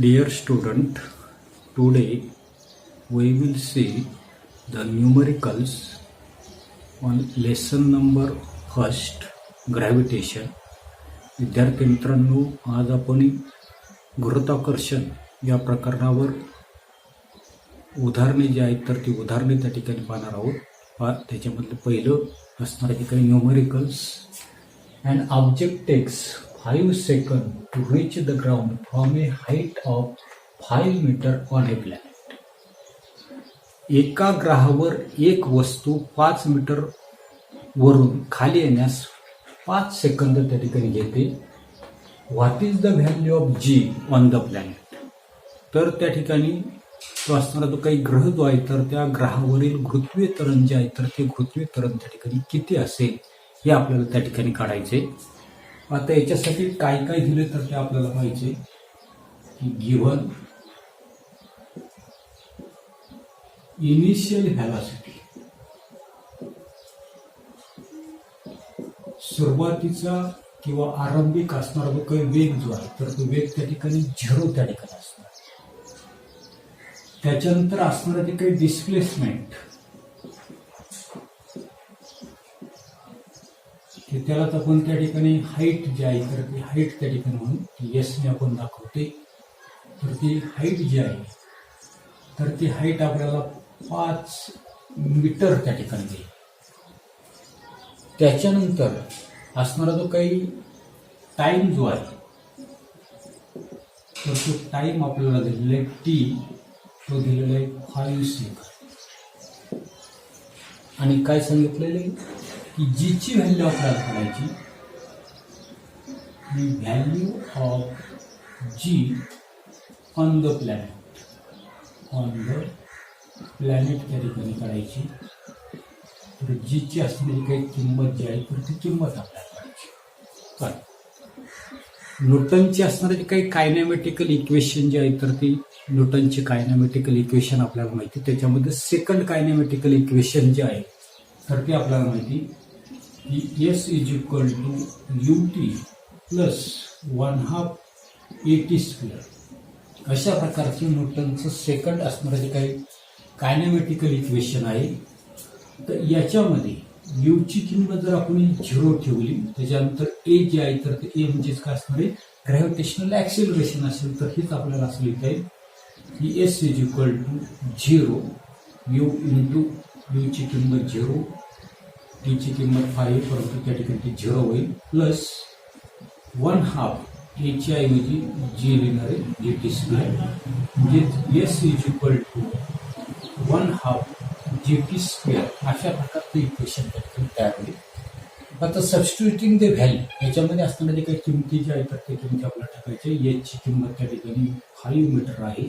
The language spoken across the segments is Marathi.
Dear student, today we will see the numericals on lesson number first, gravitation. विद्यार्थी मित्रांनो, आज आपण गुरुत्वाकर्षण या प्रकरणावर उदाहरणे जी आहेत तर ती उदाहरणे त्या ठिकाणी पाहणार आहोत. त्याच्यामधलं पहिलं असणार आहे काही numericals. An object takes 5 seconds to reach the ground from a height of 5 meters on a planet. एका ग्रहावर एक वस्तू 5 मीटर वरून खाली येण्यास 5 सेकंद त्या ठिकाणी घेते. What is the value of G on the planet? तर त्या ठिकाणी तो असणारा जो काही ग्रह जो आहे तर त्या ग्रहावरील घृतवीय त्वरण जे आहे तर ते घृतवीय त्वरण त्या ठिकाणी किती असेल हे आपल्याला त्या ठिकाणी काढायचे. आता याच्यासाठी काय काय दिले तर ते आपल्याला पाहिजे की गिव्हन इनिशियल व्हेलॉसिटी, सुरुवातीचा किंवा आरंभिक असणारा जो काही वेग जो आहे तर तो वेग त्या ठिकाणी 0 त्या ठिकाणी असणार. त्याच्यानंतर असणारा जे काही डिस्प्लेसमेंट त्यालाच आपण त्या ठिकाणी हाईट जी आहे तर ती हाईट त्या ठिकाणी म्हणून यसने आपण दाखवते. तर ती हाईट जी आहे तर ती हाईट आपल्याला 5 मीटर त्या ठिकाणी देईल. त्याच्यानंतर असणारा जो काही टाइम जो आहे तर तो टाइम आपल्याला दिलेला आहे टी, तो दिलेला आहे 5 सेकंद. आणि काय सांगितलेलं आहे की जीची व्हॅल्यू आपल्याला काढायची. Value of G on the planet, त्या ठिकाणी काढायची. तर जीची असणारी काही किंमत जी आहे तर ती किंमत आपल्याला काढायची. न्यूटनची असणारी काही कायनॅमेटिकल इक्वेशन जी आहे तर ती न्यूटनची कायनॅमेटिकल इक्वेशन आपल्याला माहिती. त्याच्यामध्ये सेकंड कायनॅमेटिकल इक्वेशन जे आहे तर ती आपल्याला माहिती की S is equal to UT plus 1/2 AT square. अशा प्रकारचे न्यूटनचं सेकंड असणारं जे काही कायनॅमेटिकल इक्वेशन आहे तर याच्यामध्ये यूची किंमत जर आपण 0 ठेवली, त्याच्यानंतर ए जे आहे तर ते ए म्हणजेच काय असणार आहे ग्रॅव्हिटेशनल ऍक्सिलरेशन असेल तर हेच आपल्याला असं लिहिता येईल की S is equal to 0 U into यूची किंमत 0, टीची किंमत 5 परंतु त्या ठिकाणी ती 0 होईल, प्लस 1/2 एची ऐवजी जी लिहिणार आहे GT स्क्वेअर. म्हणजे S is equal to 1/2 GT square. अशा प्रकारचं इक्वेशन त्या ठिकाणी तयार होईल. आता सबस्टिट्युटिंग द व्हॅल्यू याच्यामध्ये असणाऱ्या जे काही किमती ज्या आहेत तर त्या किमती आपल्याला टाकायच्या. एचची किंमत त्या ठिकाणी 5 मीटर आहे,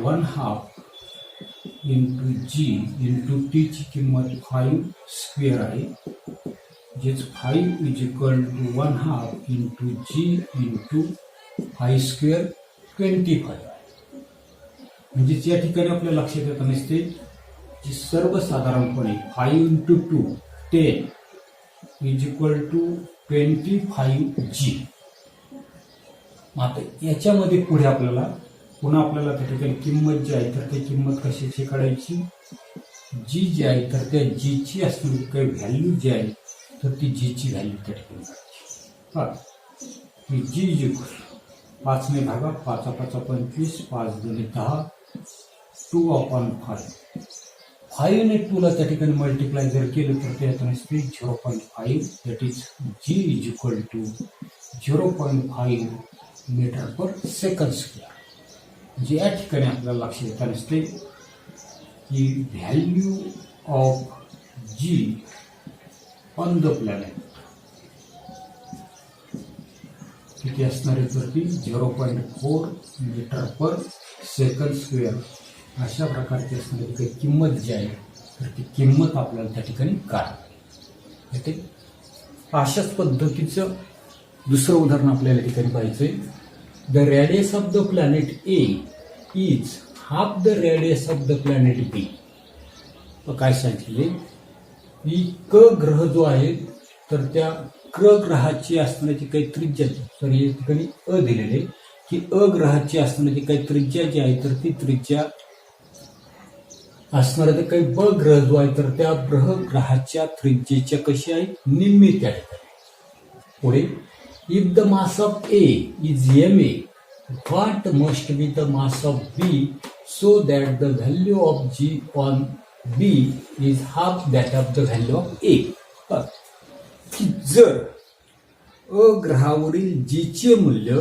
1/2 इंटू जी इंटू टीची किंमत 5 स्क्वेअर आहे, जेच 5 is equal to 1/2 into G into 5 square 25 आहे. म्हणजे या ठिकाणी आपल्या लक्षात येत नसते की सर्वसाधारणपणे 5 into 2 10 is equal to 25G. आता याच्यामध्ये पुढे आपल्याला पुन्हा त्या ठिकाणी किंमत जी आहे तर ती किंमत कशाची काढायची. जी जी आहे तर त्या जीची असणारी काही व्हॅल्यू जी आहे तर ती जीची व्हॅल्यू त्या ठिकाणी काढायची. जी इज इक्वल 5 ने भागा, 5 5 25, 5 2 10, 2/5. 5 ने 2ला त्या ठिकाणी मल्टिप्लाय जर केलं तर ते येतं नसते 0.5. That is G is equal to 0.5 metre per second square. म्हणजे या ठिकाणी आपल्याला लक्षात येत नसते की value of G on the planet किती असणार आहे तर ती 0.4 मीटर पर सेकंड स्क्वेअर. अशा प्रकारची असणारी काही किंमत जी आहे तर ती किंमत आपल्याला त्या ठिकाणी काढावी येते. अशाच पद्धतीचं दुसरं उदाहरण आपल्याला या ठिकाणी पाहिजे. The radius of the planet A is half the radius of the planet B. काय सांगितले की क ग्रह जो आहे तर त्या क ग्रहाची असण्याची काही त्रिज्या तर या ठिकाणी अ दिलेले की अग्रहाची असणारी काही त्रिज्या जी आहे तर ती त्रिज्या असणारा काही ब ग्रह जो आहे तर त्या ग्रहाच्या त्रिज्येच्या कशी आहे निम्मी त्या ठिकाणी. पुढे if the mass of A is ma, what must be the mass of b so that the value of g on b is half that of the value of a. की जर अ ग्रहावरील जीचे मूल्य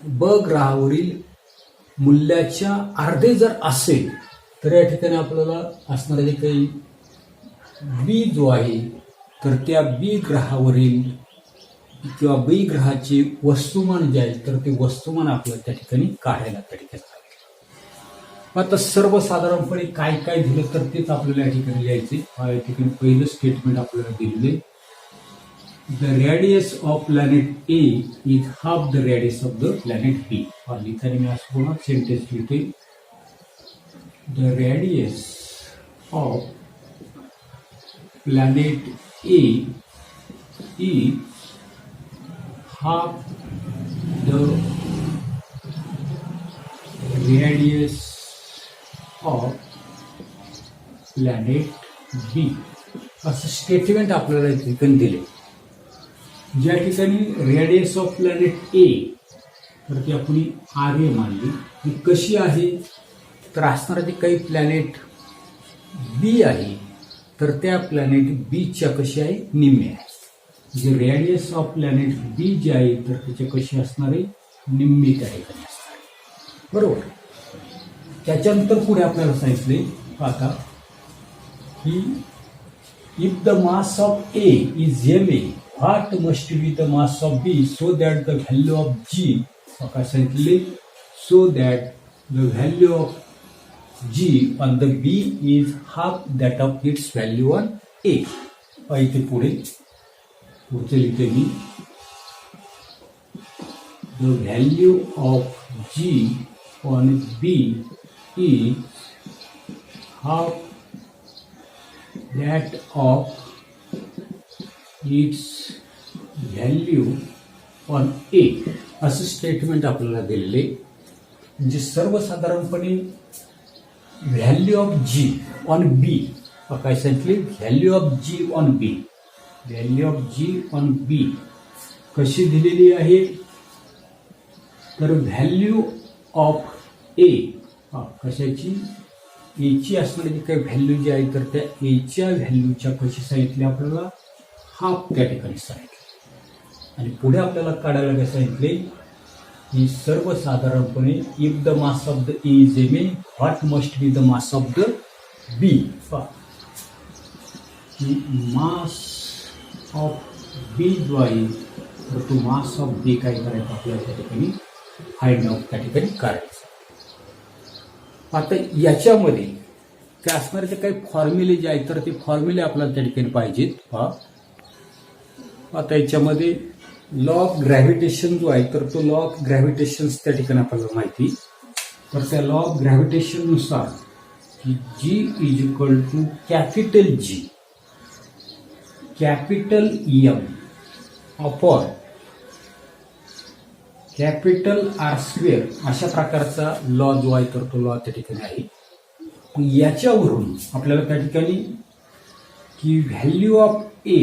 ब ग्रहावरील मूल्याच्या अर्धे जर असेल तर या ठिकाणी आपल्याला असणारे जे काही बी जो आहे तर त्या बी ग्रहावरील किंवा बी ग्रहाचे वस्तुमान जे आहे तर ते वस्तुमान आपल्याला त्या ठिकाणी काढायला त्या ठिकाणी लागेल. आता सर्वसाधारणपणे काय काय दिलं तर तेच आपल्याला या ठिकाणी लिहायचे. या ठिकाणी पहिलं स्टेटमेंट आपल्याला दिलेले the radius of planet A is half the radius of the planet B. लिहिताना मी असं पूर्ण सेंटेन्स लिहिते the radius of planet A is half the radius of planet B. असं स्टेटमेंट आपल्याला ठिकाणी दिले. ज्या ठिकाणी रेडियस ऑफ प्लॅनेट ए तर ती आपण आर ए मानली. ती कशी आहे तर असणारे काही प्लॅनेट बी आहे तर त्या प्लॅनेट बीच्या कशी आहे निम्मे आहे. जे radius of planet B J आहे तर त्याचे कशी असणारे निम्मी त्या ठिकाणी असणार. बरोबर. त्याच्यानंतर पुढे आपल्याला सांगितले आता की if the mass of A is ma, what must be the mass of B so that the value of g. काय सांगितले so that the value of G on the B is half that of its value on A. इथे पुढचे लिहिते मी the value of G on B is half that of its value on A. असं स्टेटमेंट आपल्याला दिलेले. म्हणजे सर्वसाधारणपणे value of G on B काय सांगितले value of G on B. Value of G on B कशी दिलेली आहे तर व्हॅल्यू ऑफ ए कशाची एची असणारी जी काही व्हॅल्यू जी आहे तर त्या एच्या व्हॅल्यूच्या कशी सांगितली आपल्याला हाफ त्या ठिकाणी सांगितले. आणि पुढे आपल्याला काढायला काय सांगितले की सर्वसाधारणपणे if the mass of the A is ma, what must be the mass of the B. Mass of B जो आहे तर तो मास ऑफ बी काय करायचं आपल्याला त्या ठिकाणी फाइंड आउट त्या ठिकाणी करायचं. आता याच्यामध्ये काय असणारे काही फॉर्म्युले जे आहेत तर ते फॉर्म्युले आपल्याला त्या ठिकाणी पाहिजेत. आता याच्यामध्ये लॉ ऑफ ग्रॅव्हिटेशन जो आहे तर तो लॉ ऑफ ग्रॅव्हिटेशन त्या ठिकाणी आपल्याला माहिती. तर त्या लॉ ऑफ ग्रॅव्हिटेशननुसार g is equal to capital G capital M upon capital R square अशा प्रकारचा लॉ जो आहे तर तो लॉ त्या ठिकाणी आहे. याच्यावरून आपल्याला त्या ठिकाणी की value of A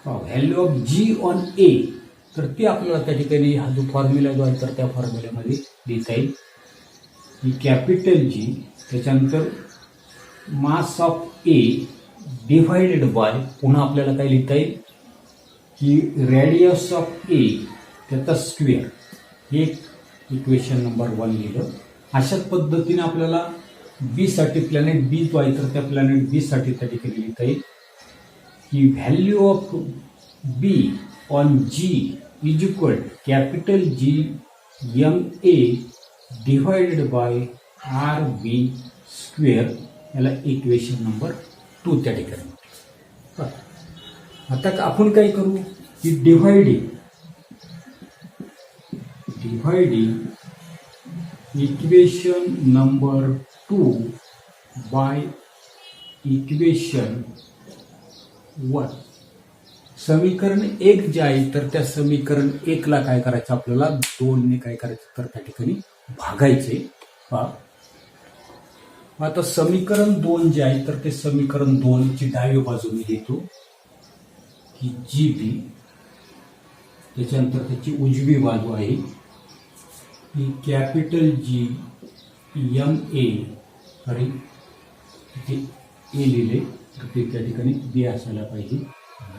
value of G on A तर ती आपल्याला त्या ठिकाणी हा जो फॉर्म्युला जो आहे तर त्या फॉर्म्युल्यामध्ये लिहिता येईल की कॅपिटल जी त्याच्यानंतर मास ऑफ ए डिवाइडेड बाय पुन्हा आपल्याला काय लिहिता येईल की रेडियस ऑफ ए त्याचा स्क्वेअर. हे इक्वेशन नंबर 1 लिहिलं. अशाच पद्धतीने आपल्याला बी साठी प्लॅनेट बी जो आहे तर त्या प्लॅनेट बी साठी त्या ठिकाणी लिहिता येईल की value of B on G is equal capital G M A divided by R B square. याला इक्वेशन नंबर 2 त्या ठिकाणी. आता आपण काय करू की dividing equation number 2 by equation 1 समीकरण 1 जे आहे तर त्या समीकरण 1 ला काय करायचं आपल्याला 2 ने काय करायचं तर त्या ठिकाणी भागायचे. आता समीकरण 2 जे आहे तर ते समीकरण 2 ची डावी बाजू मी घेतो की जी बी, त्याच्यानंतर त्याची उजवी बाजू आहे की capital G M A, sorry तिथे ए लिहिले तर ते त्या ठिकाणी बी असायला पाहिजे.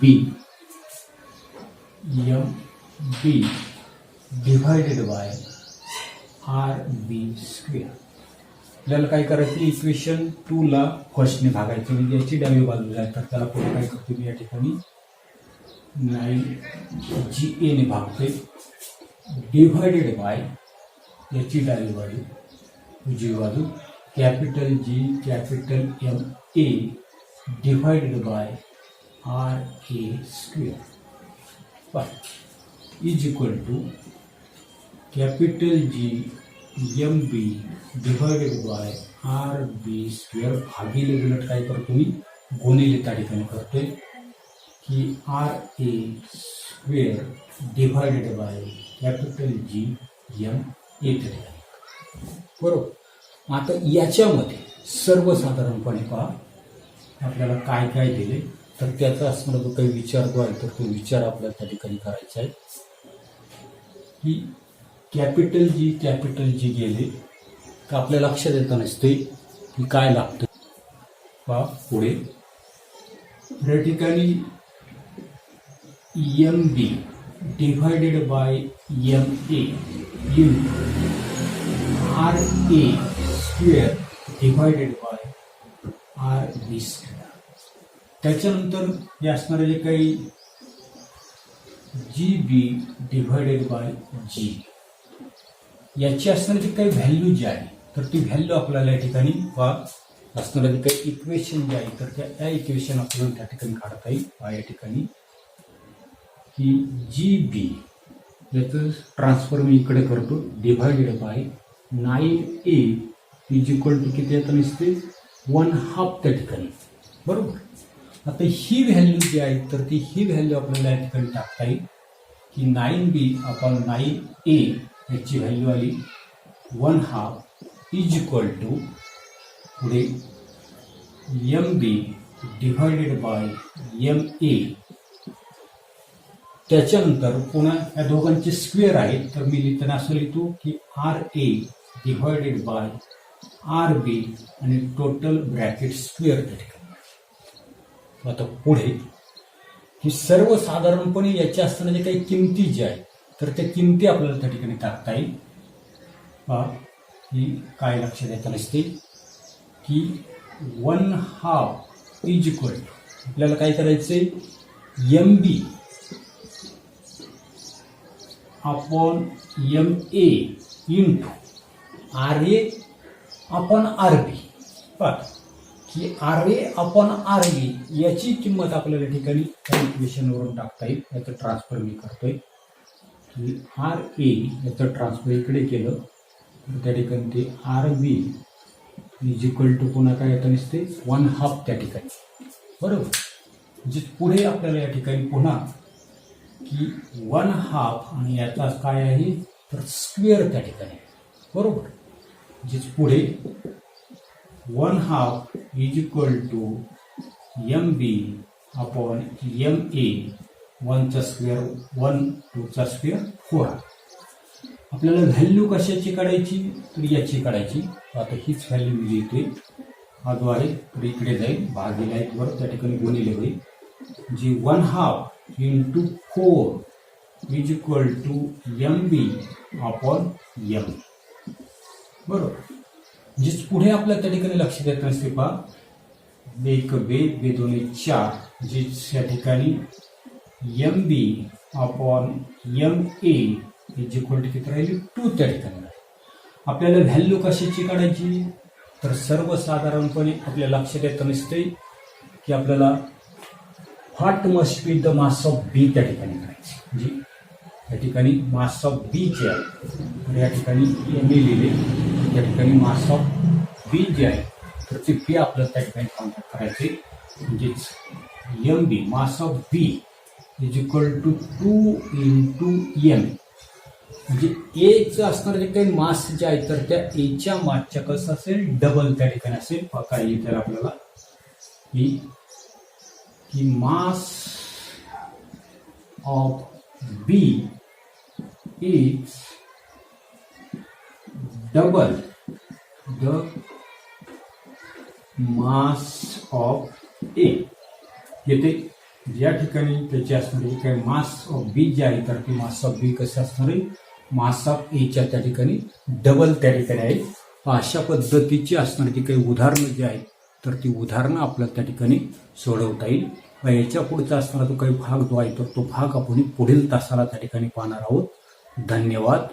B M B divided by R B square. आपल्याला काय करायचं इक्वेशन 2 ला फर्स्टने भागायचं म्हणजे याची डावी बाजू जाईल तर त्याला पुढे काय करतो मी या ठिकाणी 9 जी ए ने भागतोय डिव्हायडेड बाय याची डावी बाजू उजवी बाजू capital G capital M A divided by R A square is equal to capital G M B divided by R B square भागिले उलट काय करतो मी गुणिले त्या ठिकाणी करतोय की R A square divided by capital G M A त्या ठिकाणी. बरोबर. आता याच्यामध्ये सर्वसाधारणपणे पहा आपल्याला काय काय दिले तर त्याचा असणारा जो काही विचार जो आहे तर तो विचार आपल्याला त्या ठिकाणी करायचा आहे की कॅपिटल जी गेले तर आपल्या लक्षात येतं नसते की काय लागतं. पहा पुढे या ठिकाणी M B divided by M A R A square divided by R B square. त्याच्यानंतर हे असणारे जे काही जी बी डिव्हायडेड बाय जी याची असणारी जी काही व्हॅल्यू जी आहे तर ती व्हॅल्यू आपल्याला या ठिकाणी असणारं जे काही इक्वेशन जे आहे तर त्या इक्वेशन आपल्याला त्या ठिकाणी काढता येईल. या ठिकाणी की जी बी याचं ट्रान्सफर मी इकडे करतो divided by 9a is equal to किती येतं नसते 1/2 त्या ठिकाणी. बरोबर. आता ही व्हॅल्यू जी आहे तर ती ही व्हॅल्यू आपल्याला या ठिकाणी टाकता येईल की 9b अपॉन 9a याची व्हॅल्यू आली 1/2 इज इक्वल टू पुढे M B divided by M A. त्याच्यानंतर पुन्हा या दोघांचे स्क्वेअर आहे तर मी लिहिताना असं लिहितो की R A divided by R B आणि टोटल ब्रॅकेट स्क्वेअर त्या ठिकाणी. आता पुढे ही सर्वसाधारणपणे याच्या असताना जे काही किमती ज्या आहेत तर त्या किमती आपल्याला त्या ठिकाणी टाकता येईल. ही काय लक्षात येतं नसते की 1/2 इज इक्वल टू आपल्याला काय करायचंय M B upon M A into R A upon R B. की R A upon R B याची किंमत आपल्याला ठिकाणी त्या इक्वेशनवरून टाकता येईल. याचं ट्रान्सफर मी करतोय की आर ए याचं ट्रान्सफर इकडे केलं तर त्या ठिकाणी ते R B is equal to पुन्हा काय येतं नसते 1/2 त्या ठिकाणी. बरोबर. म्हणजे पुढे आपल्याला या ठिकाणी पुन्हा की 1/2 आणि याचा काय आहे तर स्क्वेअर त्या ठिकाणी. बरोबर. म्हणजे पुढे 1/2 is equal to M B upon M A 1चा स्क्वेअर 1 2चा स्क्वेअर 4. आपल्याला व्हॅल्यू कशाची काढायची तर याची काढायची. आता हीच व्हॅल्यू मी लिहिते हा जो आहे तर इकडे जाईल भागिले आहेत वर त्या ठिकाणी गुणिले होईल G 1/2 into 4 is equal to M B upon M. बरोबर. म्हणजे पुढे आपल्या त्या ठिकाणी लक्षात येत नसते पहा 1 2 2 4 जी या ठिकाणी M B upon M A is equal to किती राहिली 2 त्या ठिकाणी. आपल्याला व्हॅल्यू कशाची काढायची तर सर्वसाधारणपणे आपल्या लक्षात येत नसते की आपल्याला what must be the mass of B त्या ठिकाणी करायची. म्हणजे या ठिकाणी मास ऑफ बी जे आहे तर या ठिकाणी एम ए लिहिले त्या ठिकाणी मास ऑफ बी जे आहे तर ते बी आपल्याला त्या ठिकाणी कॉन्टॅक्ट करायचे. म्हणजेच M B mass of B is equal to 2 into M. म्हणजे एचं असणार जे काही मास जे आहे तर त्या एच्या मासच्या कसं असेल डबल त्या ठिकाणी असेल. काय येईल आपल्याला की mass of B is double the mass of A. येथे ज्या ठिकाणी त्याची असणारी काही मास ऑफ बी जे आहे तर ती मास ऑफ बी कसे असणार आहे मास ऑफ एच्या त्या ठिकाणी डबल त्या ठिकाणी आहे. अशा पद्धतीची असणारी काही उदाहरणं जी आहेत तर ती उदाहरणं आपल्याला त्या ठिकाणी सोडवता येईल. याच्या पुढचा असणारा जो काही भाग जो आहे तर तो भाग आपण पुढील तासाला त्या ठिकाणी पाहणार आहोत. धन्यवाद.